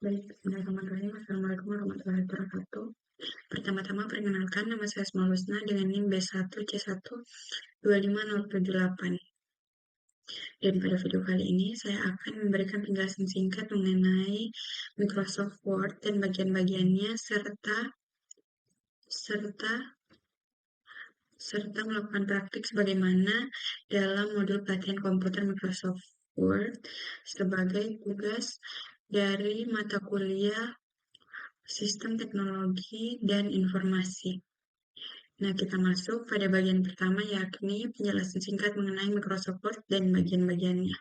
Baik, bismillahirrahmanirrahim. Assalamualaikum warahmatullahi wabarakatuh. Pertama-tama perkenalkan, nama saya Asmaul Husna dengan NIM B1C12508. Dan pada video kali ini saya akan memberikan penjelasan singkat mengenai Microsoft Word dan bagian-bagiannya serta serta serta melakukan praktik sebagaimana dalam modul pelatihan komputer Microsoft Word sebagai tugas dari mata kuliah Sistem Teknologi dan Informasi. Nah, kita masuk pada bagian pertama, yakni penjelasan singkat mengenai Microsoft Word dan bagian-bagiannya.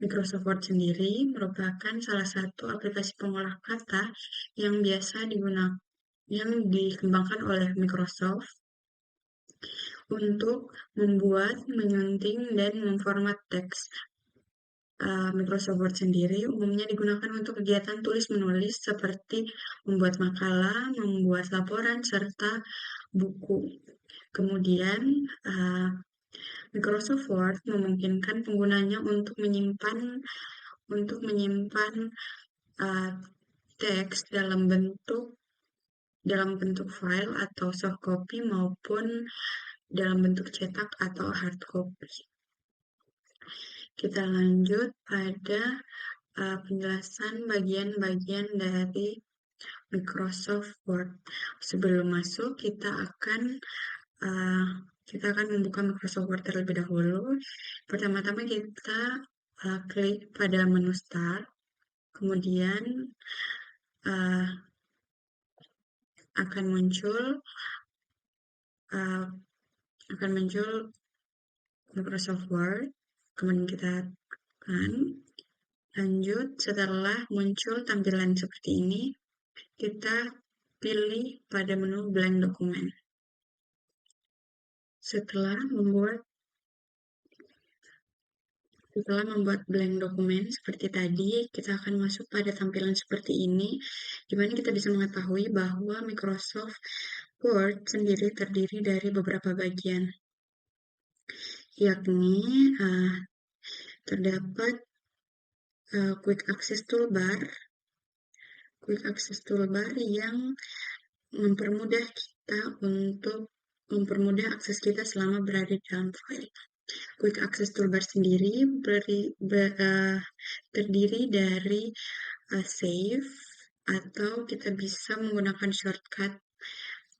Microsoft Word sendiri merupakan salah satu aplikasi pengolah kata yang biasa digunakan yang dikembangkan oleh Microsoft untuk membuat, menyunting, dan memformat teks. Microsoft Word sendiri umumnya digunakan untuk kegiatan tulis-menulis seperti membuat makalah, membuat laporan, serta buku. Kemudian, Microsoft Word memungkinkan penggunanya untuk menyimpan teks dalam bentuk file atau soft copy maupun dalam bentuk cetak atau hard copy. Kita lanjut pada penjelasan bagian-bagian dari Microsoft Word. Sebelum masuk, kita akan membuka Microsoft Word terlebih dahulu. Pertama-tama kita klik pada menu Start, kemudian akan muncul Microsoft Word, kemudian kita tekan lanjut. Setelah muncul tampilan seperti ini, kita pilih pada menu Blank Document. Setelah membuat blank dokumen seperti tadi, kita akan masuk pada tampilan seperti ini, di mana kita bisa mengetahui bahwa Microsoft Word sendiri terdiri dari beberapa bagian, yakni terdapat Quick Access Toolbar yang mempermudah akses kita selama berada di dalam file. Quick Access Toolbar sendiri terdiri dari Save, atau kita bisa menggunakan shortcut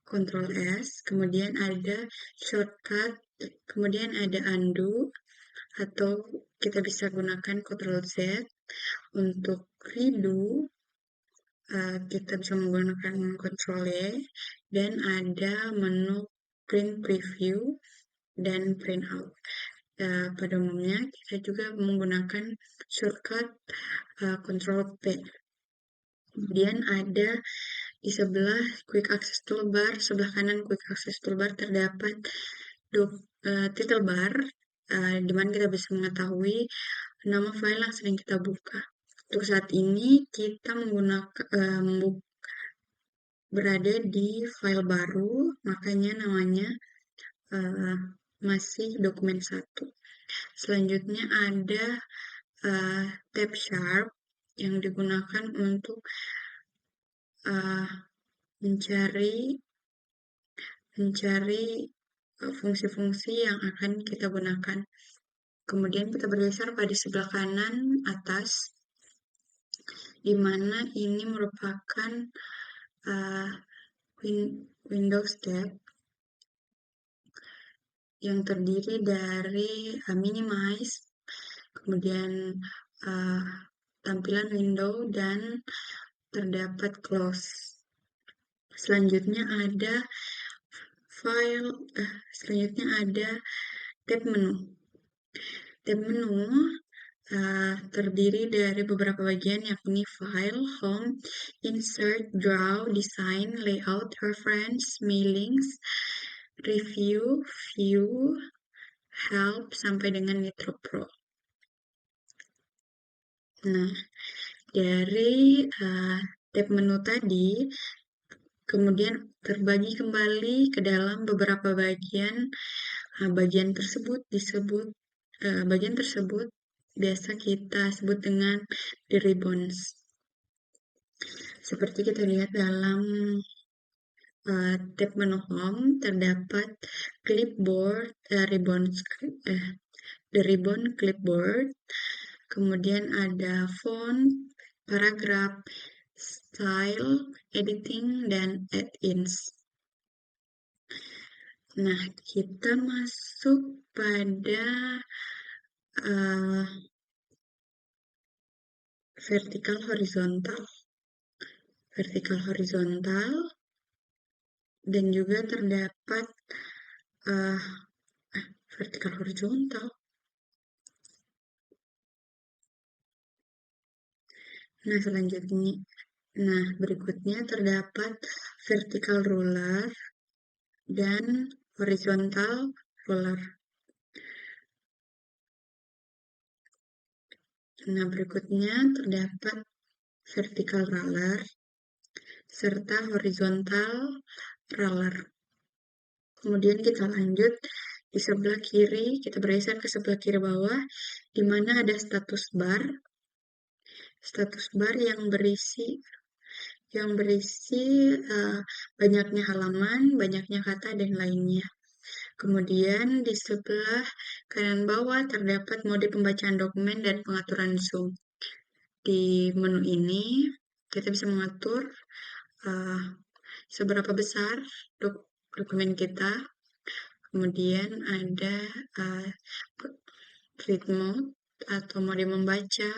Ctrl S, kemudian ada shortcut, kemudian ada Undo, atau kita bisa gunakan Ctrl Z. Untuk redo, kita bisa menggunakan Ctrl Y, dan ada menu Print Preview dan Print Out. Pada umumnya kita juga menggunakan shortcut Ctrl P. Kemudian ada di sebelah Quick Access Toolbar, sebelah kanan Quick Access Toolbar terdapat title bar, di mana kita bisa mengetahui nama file yang sedang kita buka. Untuk saat ini kita berada di file baru, makanya namanya masih dokumen 1. Selanjutnya ada tab Sharp yang digunakan untuk mencari fungsi-fungsi yang akan kita gunakan. Kemudian kita bergeser pada sebelah kanan atas, di mana ini merupakan Windows tab yang terdiri dari Minimize, kemudian tampilan window, dan terdapat Close. Selanjutnya ada tab menu. Tab menu terdiri dari beberapa bagian, yakni File, Home, Insert, Draw, Design, Layout, Reference, Mailings, Review, View, Help, sampai dengan Nitro Pro. Nah, dari tab menu tadi kemudian terbagi kembali ke dalam beberapa bagian. Bagian tersebut biasa kita sebut dengan the ribbons. Seperti kita lihat dalam tab menu Home terdapat clipboard, the ribbon clipboard, kemudian ada font, paragraph, style, editing, dan add-ins. Nah, kita masuk pada vertikal horizontal, dan juga terdapat vertikal horizontal. Nah, berikutnya terdapat vertical ruler dan horizontal ruler. Nah, berikutnya terdapat vertical ruler serta horizontal ruler. Kemudian kita lanjut di sebelah kiri, kita bergeser ke sebelah kiri bawah, di mana ada status bar yang berisi banyaknya halaman, banyaknya kata, dan lainnya. Kemudian di sebelah kanan bawah terdapat mode pembacaan dokumen dan pengaturan zoom. Di menu ini kita bisa mengatur seberapa besar dokumen kita. Kemudian ada read mode atau mode membaca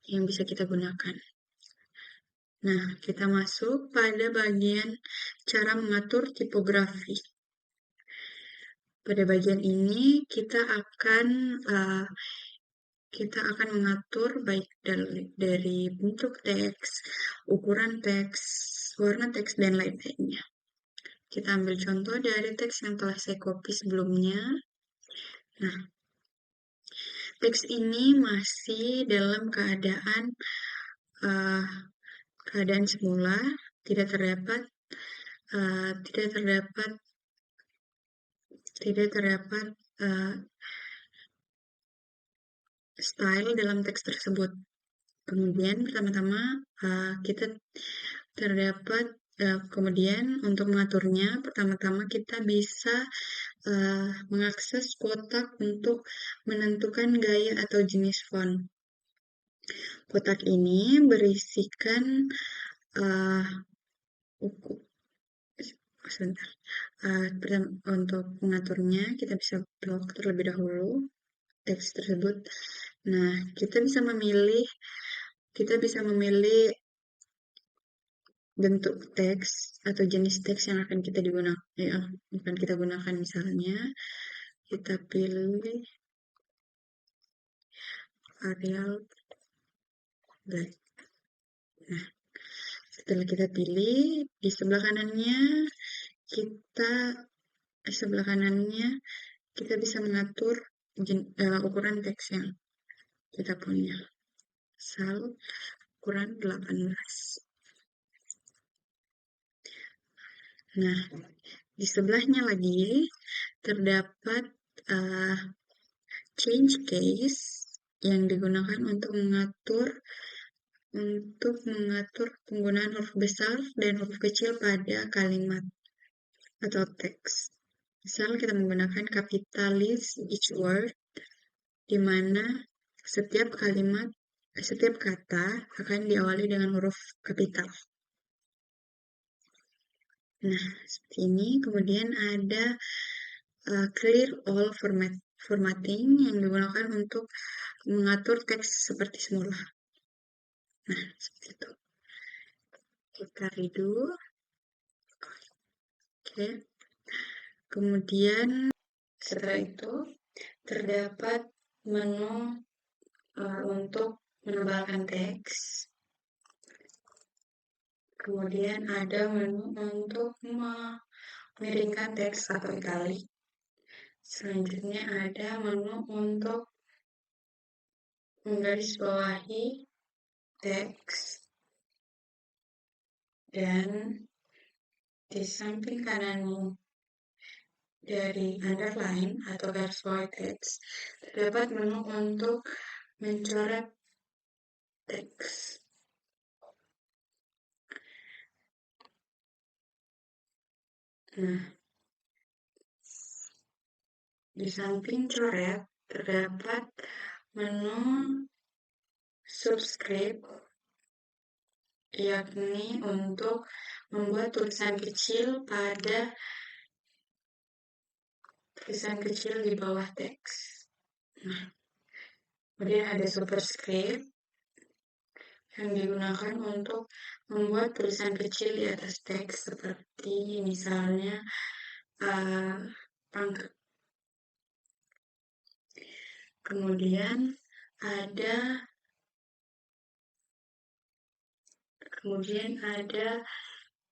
yang bisa kita gunakan. Nah, kita masuk pada bagian cara mengatur tipografi. Pada bagian ini kita akan mengatur baik dari bentuk teks, ukuran teks, warna teks, dan lain-lainnya. Kita ambil contoh dari teks yang telah saya copy sebelumnya. Nah, teks ini masih dalam keadaan semula, tidak terdapat style dalam teks tersebut. Kemudian pertama-tama kemudian untuk mengaturnya, pertama-tama kita bisa mengakses kotak untuk menentukan gaya atau jenis font. Kotak ini berisikan untuk mengaturnya kita bisa blok terlebih dahulu teks tersebut. Nah, kita bisa memilih bentuk teks atau jenis teks yang akan kita gunakan. Misalnya kita pilih Arial Black. Nah, setelah kita pilih, di sebelah kanannya kita bisa mengatur ukuran teks yang kita punya. Misal ukuran 18. Nah, di sebelahnya lagi terdapat change case yang digunakan untuk mengatur penggunaan huruf besar dan huruf kecil pada kalimat atau teks. Misal kita menggunakan kapitalis each word, di mana setiap kata akan diawali dengan huruf kapital. Nah, seperti ini. Kemudian ada clear all formatting yang digunakan untuk mengatur teks seperti semula. Nah, seperti itu. Kita redo. Oke. Kemudian setelah itu terdapat menu untuk menebalkan teks. Kemudian ada menu untuk memiringkan teks atau italic. Selanjutnya ada menu untuk menggarisbawahi teks, dan di samping kanan dari underline atau garis bawah teks terdapat menu untuk mencoret teks. Nah, di samping coret terdapat menu subscribe, yakni untuk membuat tulisan kecil di bawah teks. Nah, kemudian ada superscript yang digunakan untuk membuat tulisan kecil di atas teks seperti misalnya pangkat. Kemudian ada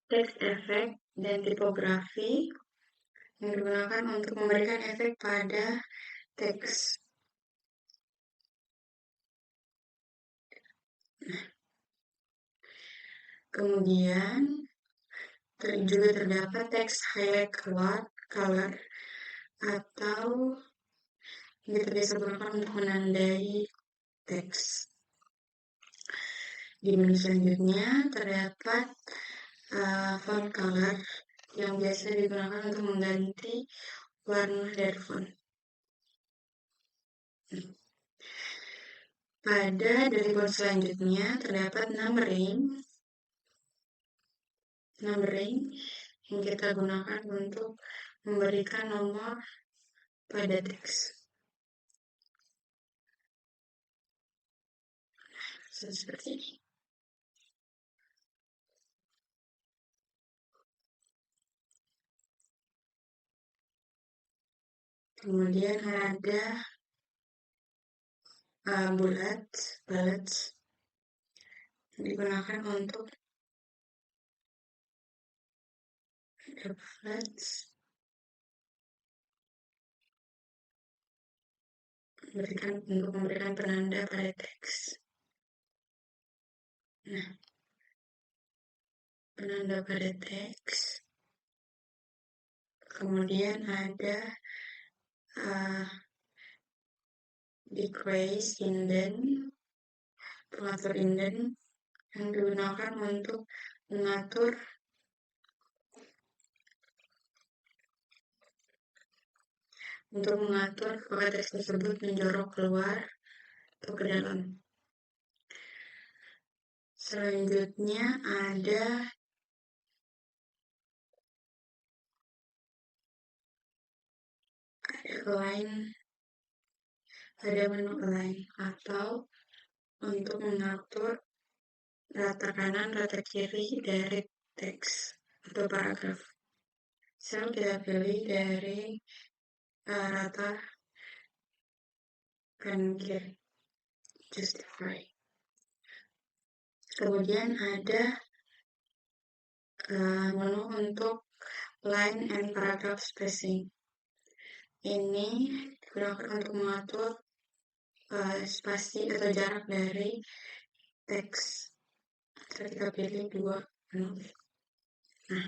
teks efek dan tipografi yang digunakan untuk memberikan efek pada teks. Kemudian juga terdapat teks highlight color atau yang kita biasa gunakan untuk menandai teks. Di menu selanjutnya terdapat font color yang biasa digunakan untuk mengganti warna dari font. Pada dashboard selanjutnya terdapat numbering yang kita gunakan untuk memberikan nomor pada teks. Seperti ini. Kemudian ada bullets yang digunakan untuk memberikan penanda pada teks. Nah, penanda pada teks. Kemudian ada decrease indent, pengatur indent yang digunakan untuk mengatur apakah teks tersebut menjorok keluar atau ke dalam. Selanjutnya ada menu align atau untuk mengatur rata kanan, rata kiri dari teks atau paragraf. Sel kita pilih dari rata kanan kiri, justify. Kemudian ada menu untuk line and paragraph spacing. Ini digunakan untuk mengatur spasi atau jarak dari teks. Kita pilih 2 menu. Nah,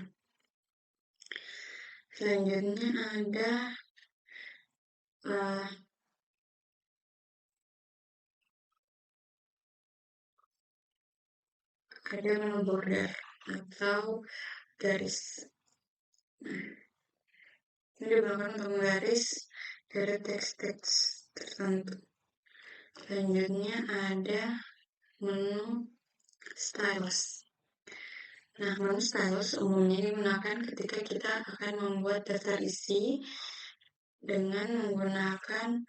selanjutnya ada menu border atau garis. Nah, ini digunakan untuk menggaris dari teks-teks tertentu. Selanjutnya ada menu styles. Nah, menu styles umumnya digunakan ketika kita akan membuat daftar isi dengan menggunakan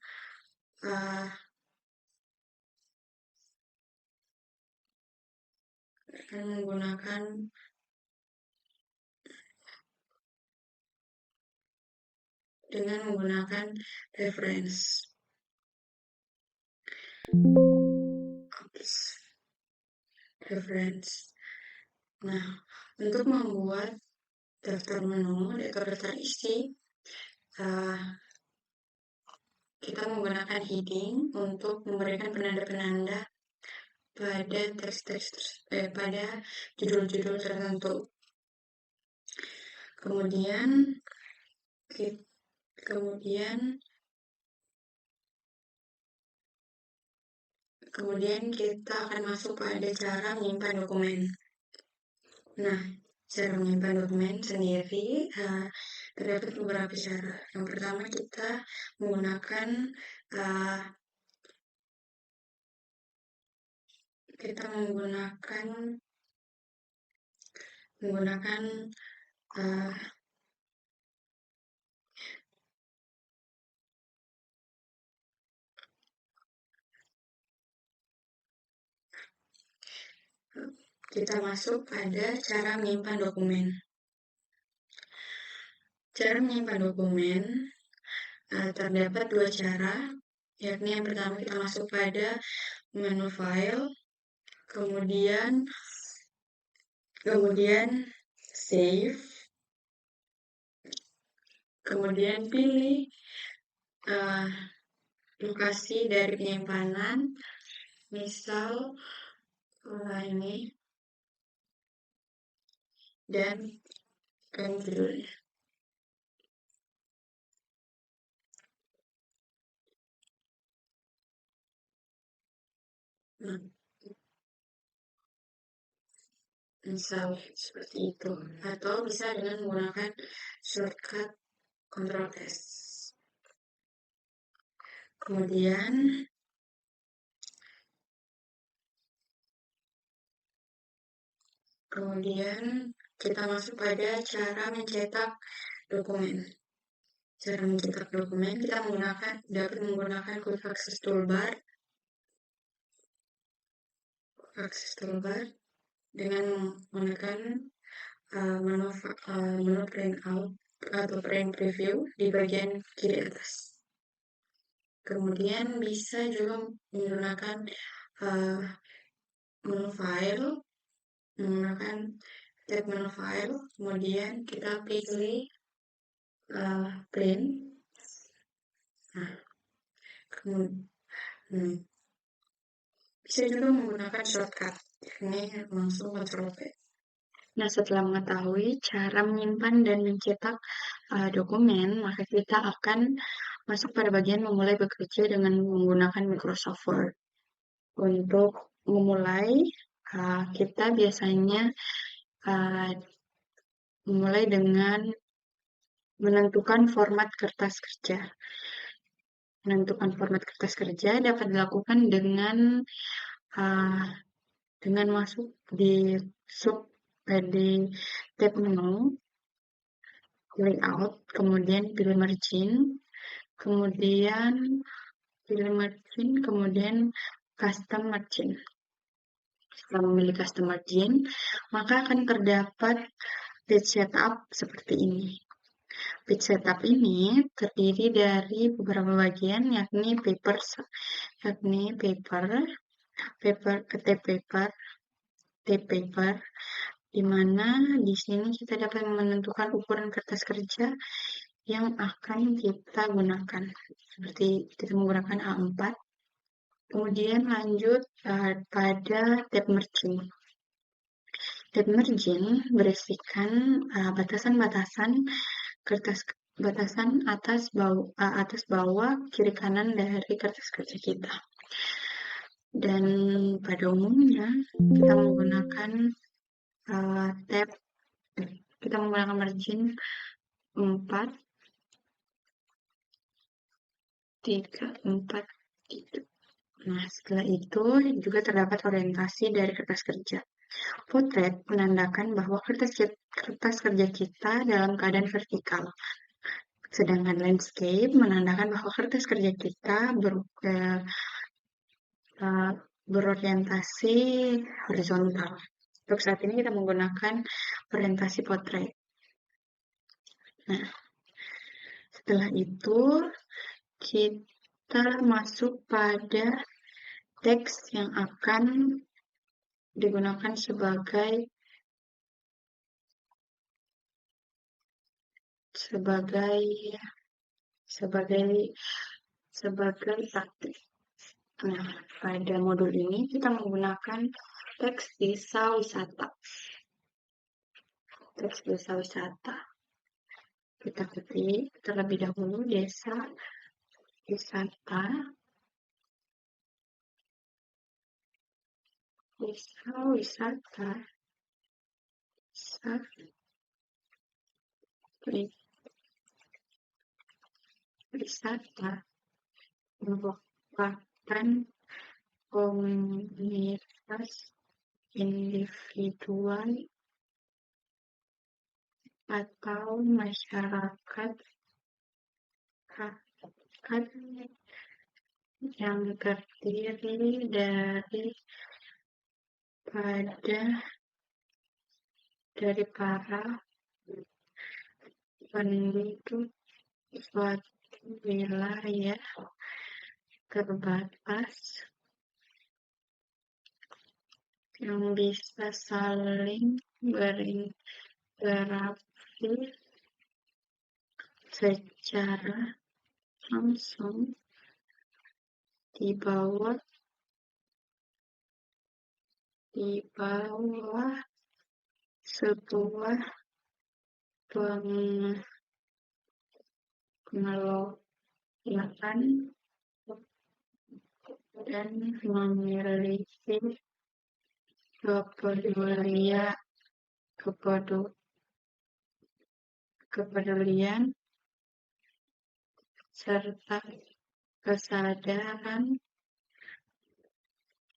reference. Nah, untuk membuat daftar menu atau daftar isi, kita menggunakan heading untuk memberikan penanda-penanda pada pada judul-judul tertentu. Kemudian kita akan masuk pada cara menyimpan dokumen. Nah, Cara menyimpan dokumen sendiri terdapat beberapa cara. Yang pertama kita menggunakan uh, kita menggunakan uh, kita masuk pada cara menyimpan dokumen. Cara menyimpan dokumen terdapat dua cara, yakni yang pertama kita masuk pada menu file, kemudian save, kemudian pilih lokasi dari penyimpanan, misal ini, dan judulnya. Misal seperti itu, atau bisa dengan menggunakan shortcut Ctrl S. Kemudian kita masuk pada cara mencetak dokumen. Cara mencetak dokumen kita dapat menggunakan quick access toolbar dengan menekan menu print out atau print preview di bagian kiri atas. Kemudian bisa juga menggunakan menu file, menggunakan tab menu file, kemudian kita pilih print. Nah, kemudian bisa juga menggunakan shortcut, ini langsung Ctrl V. Nah, setelah mengetahui cara menyimpan dan mencetak dokumen, maka kita akan masuk pada bagian memulai bekerja dengan menggunakan Microsoft Word. Untuk memulai, kita biasanya memulai dengan menentukan format kertas kerja. Menentukan format kertas kerja dapat dilakukan dengan masuk di tab menu layout, kemudian pilih margin, kemudian custom margin. Setelah memilih custom margin, maka akan terdapat page setup seperti ini. Page setup ini terdiri dari beberapa bagian, yakni paper, tape paper, di mana di sini kita dapat menentukan ukuran kertas kerja yang akan kita gunakan. Seperti kita menggunakan A4. Kemudian lanjut pada tab margin. Tab margin berisikan batasan-batasan kertas, batasan atas bawah kiri kanan dari kertas kerja kita. Dan pada umumnya kita menggunakan margin 4, 3, 4, 3. Nah, setelah itu juga terdapat orientasi dari kertas kerja. Potret menandakan bahwa kertas kerja kita dalam keadaan vertikal. Sedangkan landscape menandakan bahwa kertas kerja kita berorientasi horizontal. Untuk saat ini kita menggunakan orientasi potret. Nah, setelah itu kita masuk pada teks yang akan digunakan sebagai praktik. Nah, pada modul ini kita menggunakan teks desa wisata. Teks desa wisata. Kita ketik terlebih dahulu desa wisata. Desa wisata. wisata merupakan komunitas individual atau masyarakat yang terdiri dari para penduduk suatu wilayah terbatas yang bisa saling berinteraksi secara langsung di bawah sebuah pengelolaan dan memiliki kepedulian serta kesadaran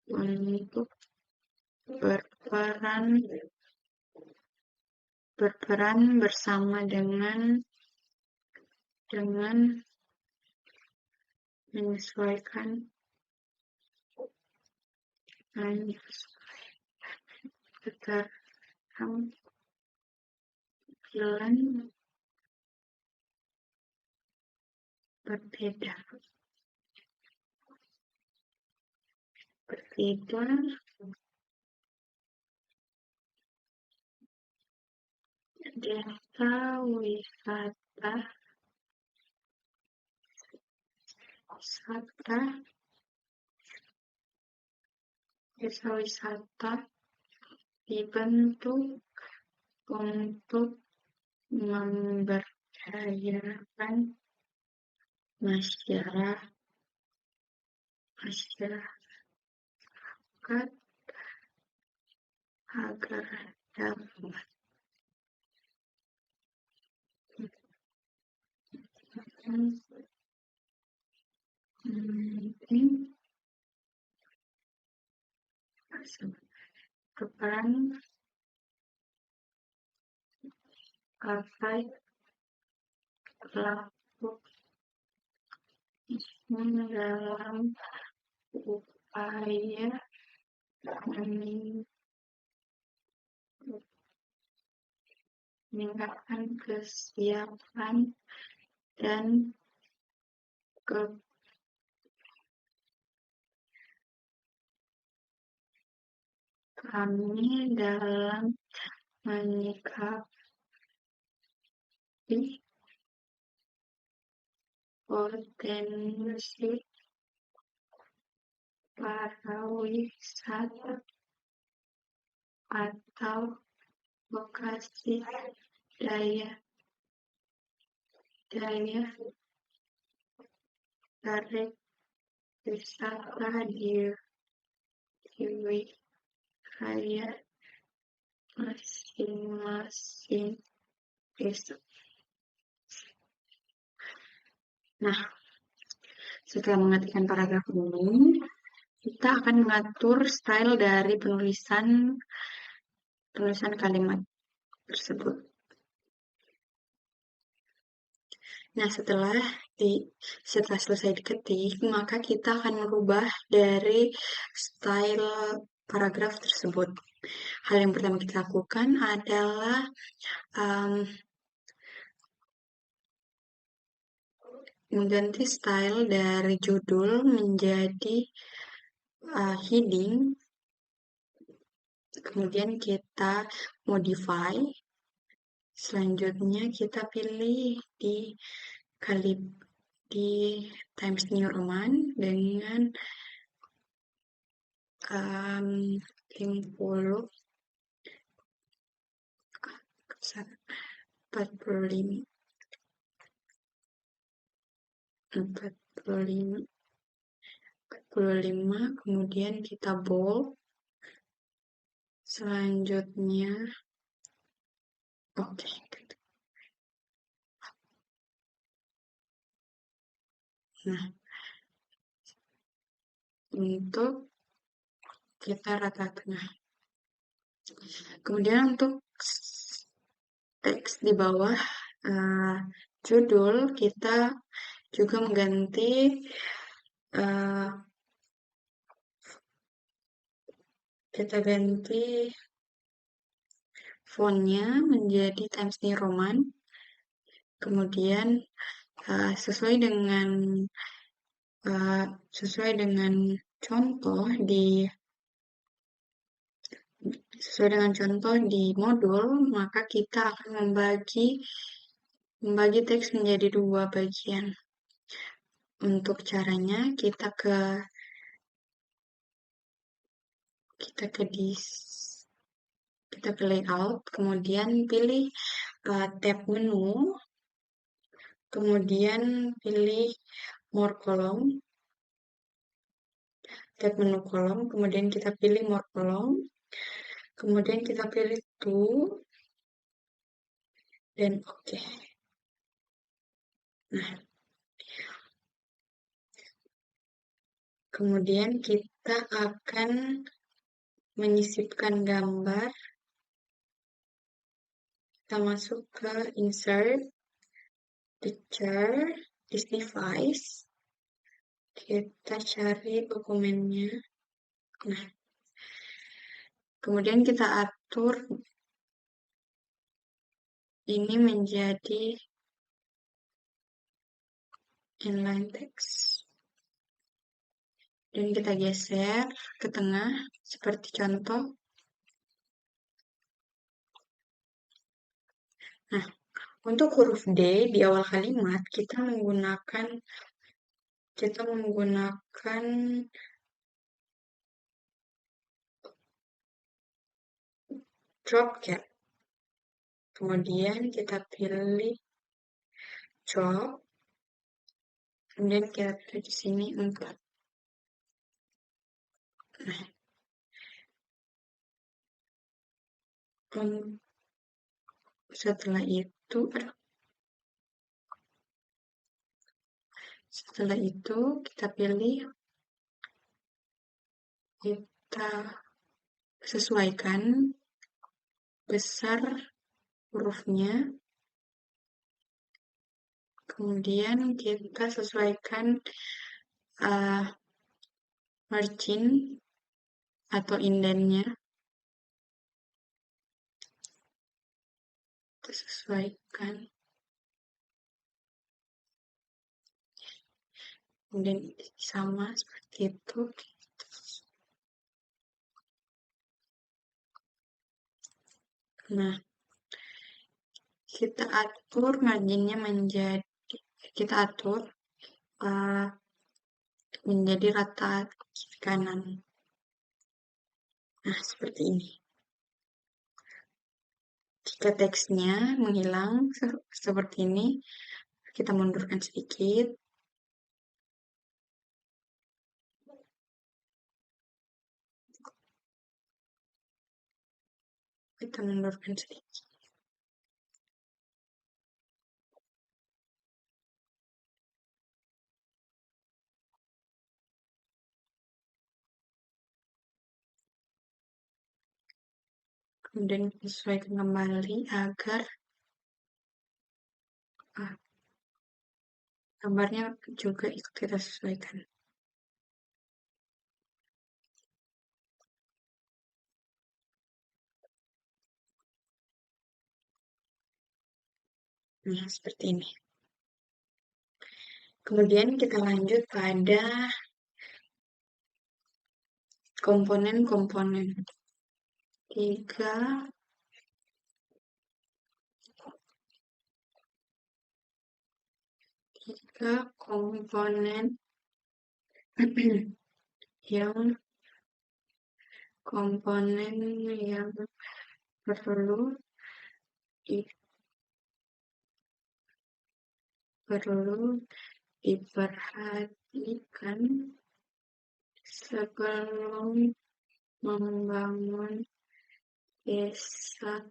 untuk berperan bersama dengan menyesuaikan keterampilan berbeda desa wisata dibentuk untuk memberdayakan masyarakat agar dapat berperan sebagai pelaku dalam upaya meningkatkan kesiapan dan kami dalam menyikapi potensi pariwisata atau lokasi daya tarik wisata di wilayah masing-masing desa. Nah, setelah mengertikan paragraf ini, kita akan mengatur style dari penulisan kalimat tersebut. Nah, setelah selesai diketik, maka kita akan merubah dari style paragraf tersebut. Hal yang pertama kita lakukan adalah mengganti style dari judul menjadi heading. Kemudian kita modify. Selanjutnya kita pilih di Times New Roman dengan 45, kemudian kita bold. Selanjutnya Oke. Nah, untuk kita rata tengah. Kemudian untuk teks di bawah judul kita juga mengganti kita ganti fontnya menjadi Times New Roman. Kemudian sesuai dengan contoh di modul, maka kita akan membagi teks menjadi 2 bagian. Untuk caranya kita ke layout, kemudian pilih tab menu, kemudian pilih more column, tab menu kolom, kemudian kita pilih more column, kemudian kita pilih to, dan oke. Nah, kemudian kita akan menyisipkan gambar. Kita masuk ke insert, picture, this device. Kita cari dokumennya. Nah, kemudian kita atur ini menjadi inline text. Dan kita geser ke tengah seperti contoh. Nah, untuk huruf D di awal kalimat kita menggunakan drop cap. Kemudian kita pilih drop. Kemudian kita pilih di sini 4. Nah, setelah itu kita pilih, kita sesuaikan besar hurufnya, kemudian kita sesuaikan margin atau indennya, kita sesuaikan, kemudian sama seperti itu. Nah, kita atur marginnya menjadi rata kiri kanan. Nah, seperti ini. Jika teksnya menghilang seperti ini, kita mundurkan sedikit. Kita mundurkan sedikit. Kemudian sesuaikan kembali agar gambarnya juga ikut kita sesuaikan. Nah, seperti ini. Kemudian kita lanjut pada komponen-komponen. 3 komponen yang perlu diperhatikan sebelum membangun database.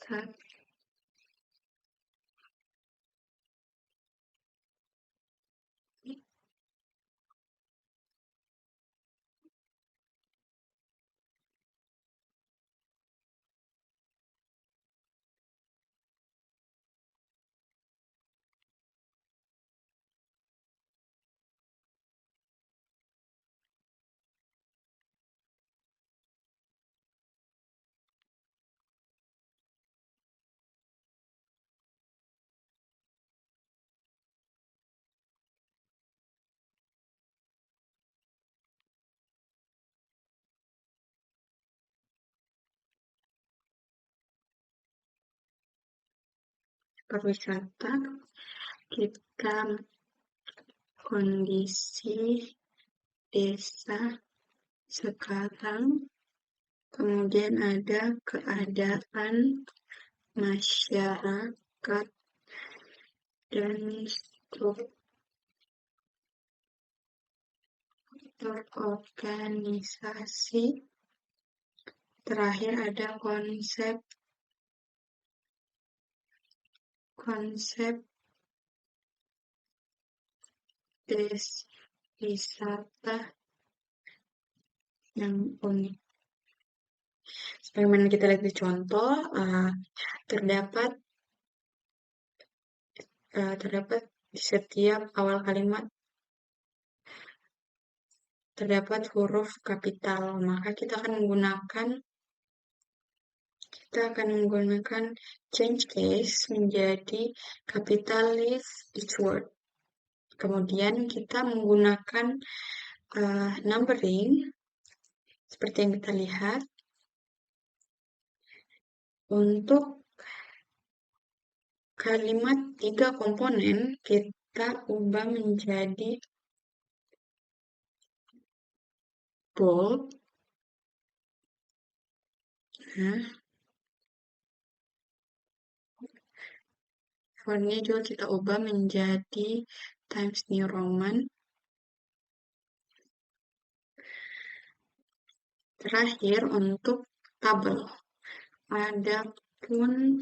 Start. Perwisata, kita kondisi desa sekarang, kemudian ada keadaan masyarakat dan struktur organisasi. Terakhir ada konsep wisata yang unik. Sebagaimana kita lihat di contoh, terdapat di setiap awal kalimat terdapat huruf kapital, maka kita akan menggunakan change case menjadi capitalize each word. Kemudian kita menggunakan numbering seperti yang kita lihat. Untuk kalimat 3 komponen kita ubah menjadi bold. Nah, fontnya juga kita ubah menjadi Times New Roman. Terakhir untuk tabel, adapun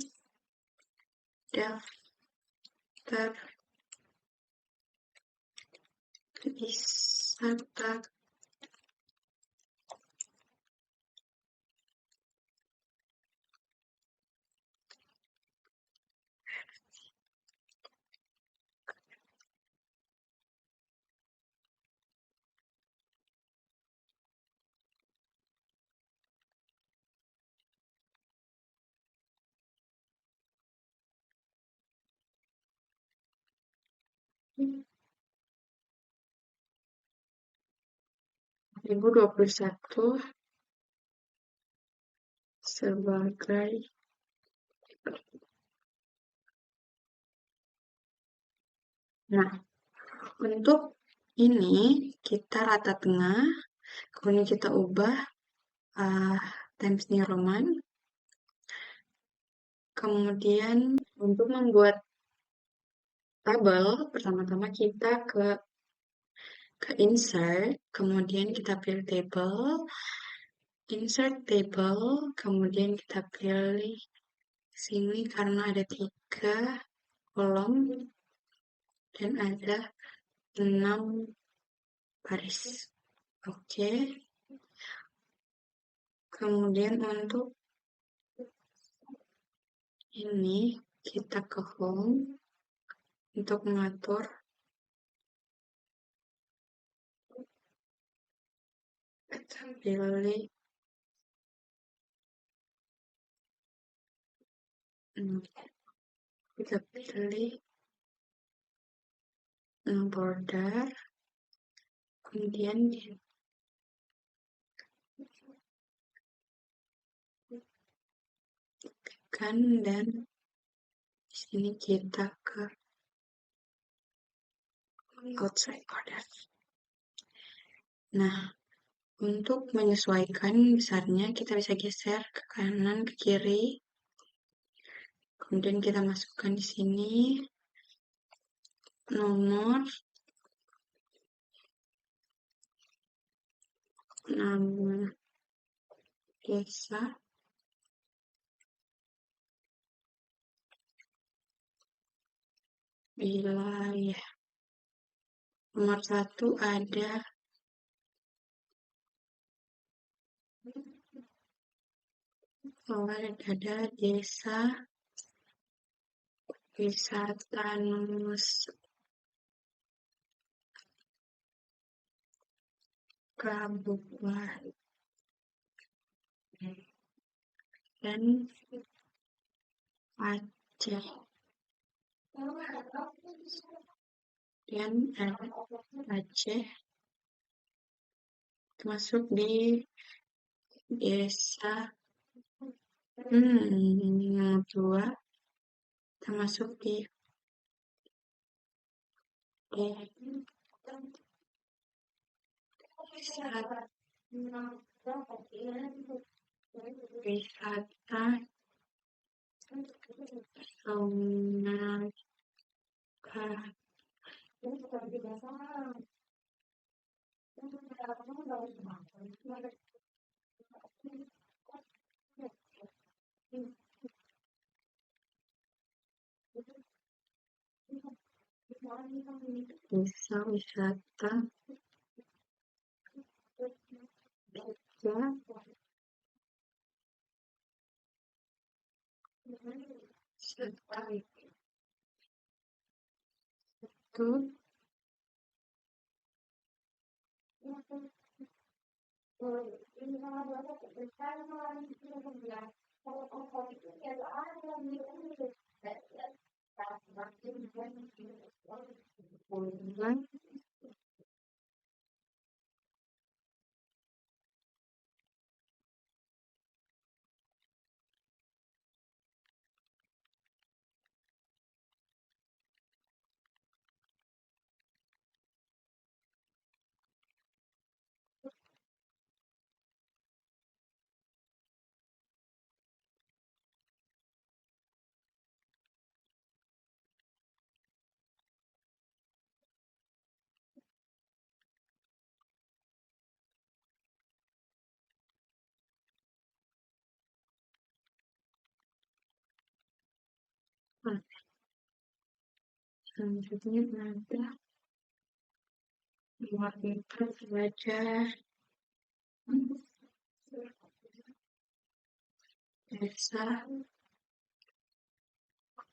daftar wisata ribu 2021 sebagai untuk ini kita rata tengah, kemudian kita ubah Times New Roman. Kemudian untuk membuat tabel, pertama-tama kita ke insert, kemudian kita pilih table, insert table, kemudian kita pilih sini karena ada 3 kolom dan ada 6 baris. Oke. Kemudian untuk ini kita ke home untuk mengatur. Kita pilih border, kemudian kan dan di sini kita ke outside border. Nah, untuk menyesuaikan besarnya kita bisa geser ke kanan ke kiri. Kemudian kita masukkan di sini nomor, nama desa, wilayah. Nomor 1 ada desa wisata Nusa Kabupaten Aceh. Dan Aceh masuk di desa dua termasuk di wisata desa wisata itu bulan selanjutnya ada luar negeri belajar desa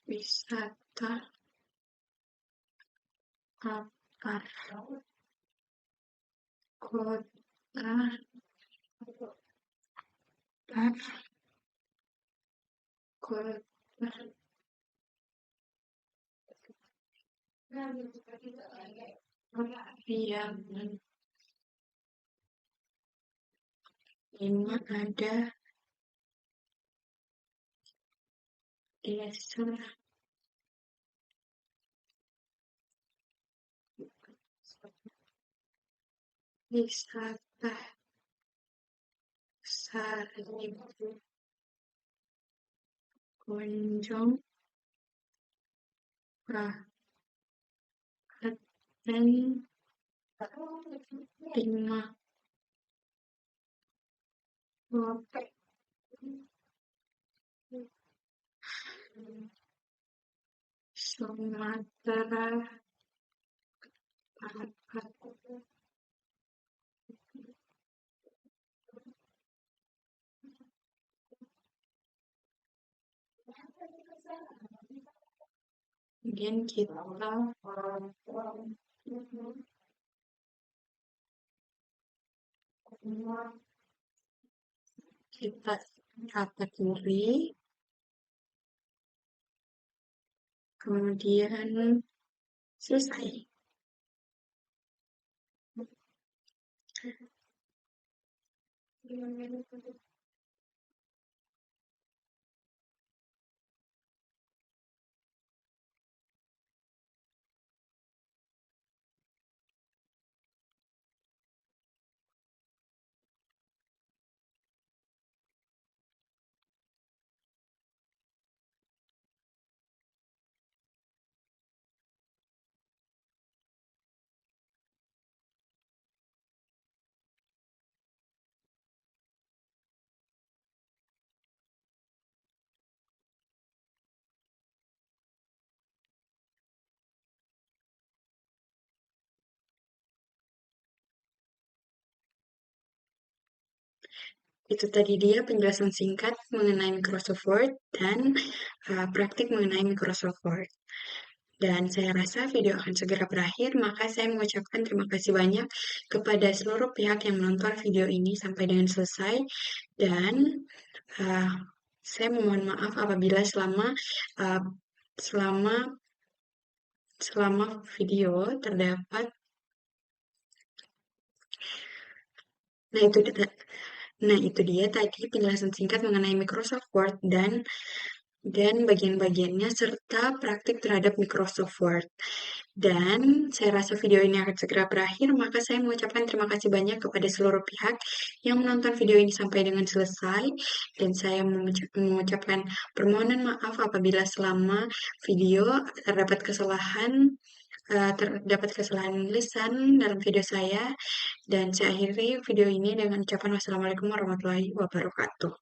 wisata apar kota apar kota Riau. Ini ada desa wisata Seribu Kunjung Kabupaten 5 Sumatera Barat. Kemudian kita kategori, kemudian selesai. Itu tadi dia penjelasan singkat mengenai Microsoft Word dan praktik mengenai Microsoft Word. Dan saya rasa video akan segera berakhir, maka saya mengucapkan terima kasih banyak kepada seluruh pihak yang menonton video ini sampai dengan selesai. Dan uh, saya memohon maaf apabila uh, selama selama video terdapat. Nah itu dia- nah itu dia tadi penjelasan singkat mengenai Microsoft Word dan bagian-bagiannya serta praktik terhadap Microsoft Word. Dan saya rasa video ini akan segera berakhir, maka saya mengucapkan terima kasih banyak kepada seluruh pihak yang menonton video ini sampai dengan selesai. Dan saya mengucapkan permohonan maaf apabila selama video terdapat kesalahan lisan dalam video saya. Dan saya akhiri video ini dengan ucapan wassalamualaikum warahmatullahi wabarakatuh.